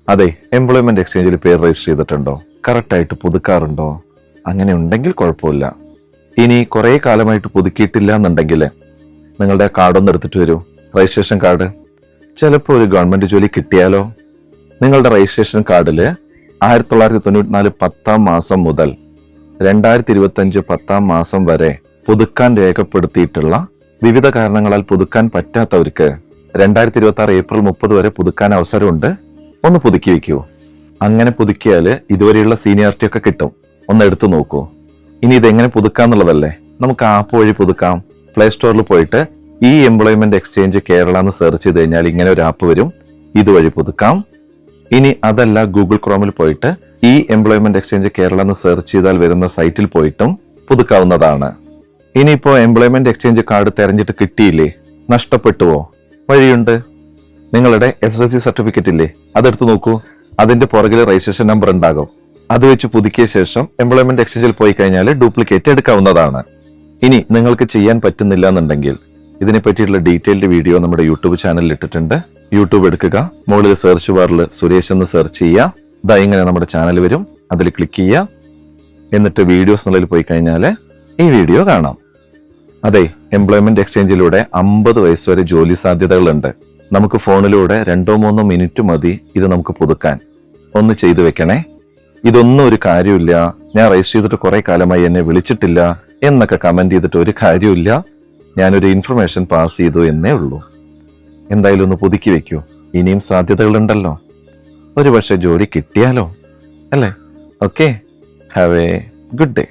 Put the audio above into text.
അതെ, എംപ്ലോയ്മെന്റ് എക്സ്ചേഞ്ചിൽ പേര് രജിസ്റ്റർ ചെയ്തിട്ടുണ്ടോ, കറക്റ്റായിട്ട് പുതുക്കാറുണ്ടോ? അങ്ങനെ ഉണ്ടെങ്കിൽ കുഴപ്പമില്ല. ഇനി കുറെ കാലമായിട്ട് പുതുക്കിയിട്ടില്ല എന്നുണ്ടെങ്കിൽ നിങ്ങളുടെ കാർഡൊന്ന് എടുത്തിട്ട് വരൂ, രജിസ്ട്രേഷൻ കാർഡ്. ചിലപ്പോൾ ഒരു ഗവൺമെന്റ് ജോലി കിട്ടിയാലോ? നിങ്ങളുടെ രജിസ്ട്രേഷൻ കാർഡിൽ 1994 10 മാസം മുതൽ 2025 10 മാസം വരെ പുതുക്കാൻ രേഖപ്പെടുത്തിയിട്ടുള്ള വിവിധ കാരണങ്ങളാൽ പുതുക്കാൻ പറ്റാത്തവർക്ക് 2026 ഏപ്രിൽ 30 വരെ പുതുക്കാൻ അവസരമുണ്ട്. ഒന്ന് പുതുക്കി വെക്കൂ. അങ്ങനെ പുതുക്കിയാൽ ഇതുവരെയുള്ള സീനിയോറിറ്റി ഒക്കെ കിട്ടും. ഒന്ന് എടുത്തു നോക്കൂ. ഇനി ഇതെങ്ങനെ പുതുക്കാന്നുള്ളതല്ലേ, നമുക്ക് ആപ്പ് വഴി പുതുക്കാം. പ്ലേ സ്റ്റോറിൽ പോയിട്ട് ഈ എംപ്ലോയ്മെന്റ് എക്സ്ചേഞ്ച് കേരള എന്ന് സെർച്ച് ചെയ്ത് കഴിഞ്ഞാൽ ഇങ്ങനെ ഒരു ആപ്പ് വരും. ഇതുവഴി പുതുക്കാം. ഇനി അതല്ല, ഗൂഗിൾ ക്രോമിൽ പോയിട്ട് ഈ എംപ്ലോയ്മെന്റ് എക്സ്ചേഞ്ച് കേരള എന്ന് സെർച്ച് ചെയ്താൽ വരുന്ന സൈറ്റിൽ പോയിട്ടും പുതുക്കാവുന്നതാണ്. ഇനിയിപ്പോ എംപ്ലോയ്മെന്റ് എക്സ്ചേഞ്ച് കാർഡ് തെരഞ്ഞിട്ട് കിട്ടിയില്ലേ, നഷ്ടപ്പെട്ടുവോ? വഴിയുണ്ട്. നിങ്ങളുടെ SSLC സർട്ടിഫിക്കറ്റ് ഇല്ലേ, അതെടുത്ത് നോക്കൂ. അതിന്റെ പുറകിൽ രജിസ്ട്രേഷൻ നമ്പർ ഉണ്ടാകും. അത് വെച്ച് പുതുക്കിയ ശേഷം എംപ്ലോയ്മെന്റ് എക്സ്ചേഞ്ചിൽ പോയി കഴിഞ്ഞാൽ ഡ്യൂപ്ലിക്കേറ്റ് എടുക്കാവുന്നതാണ്. ഇനി നിങ്ങൾക്ക് ചെയ്യാൻ പറ്റുന്നില്ല എന്നുണ്ടെങ്കിൽ ഇതിനെ പറ്റിയിട്ടുള്ള ഡീറ്റെയിൽഡ് വീഡിയോ നമ്മുടെ യൂട്യൂബ് ചാനലിൽ ഇട്ടിട്ടുണ്ട്. യൂട്യൂബ് എടുക്കുക, മുകളിൽ സെർച്ച് ബാറിൽ സുരേഷ് എന്ന് സെർച്ച് ചെയ്യുക. ഇതാ ഇങ്ങനെ നമ്മുടെ ചാനൽ വരും, അതിൽ ക്ലിക്ക് ചെയ്യുക. എന്നിട്ട് വീഡിയോസ് എന്നുള്ളതിൽ പോയി കഴിഞ്ഞാൽ ഈ വീഡിയോ കാണാം. അതെ, എംപ്ലോയ്മെന്റ് എക്സ്ചേഞ്ചിലൂടെ 50 വയസ്സ് വരെ ജോലി സാധ്യതകളുണ്ട്. നമുക്ക് ഫോണിലൂടെ 2-3 മിനിറ്റ് മതി ഇത് നമുക്ക് പുതുക്കാൻ. ഒന്ന് ചെയ്തു വെക്കണേ. ഇതൊന്നും ഒരു കാര്യമില്ല, ഞാൻ രജിസ്റ്റർ ചെയ്തിട്ട് കുറെ കാലമായി എന്നെ വിളിച്ചിട്ടില്ല എന്നൊക്കെ കമന്റ് ചെയ്തിട്ട് ഒരു കാര്യമില്ല. ഞാനൊരു ഇൻഫർമേഷൻ പാസ് ചെയ്തു എന്നേ ഉള്ളൂ. എന്തായാലും ഒന്ന് പുതുക്കി വെക്കൂ. ഇനിയും സാധ്യതകളുണ്ടല്ലോ. ഒരു പക്ഷെ ജോലി കിട്ടിയാലോ, അല്ലേ? Okay, have A good day.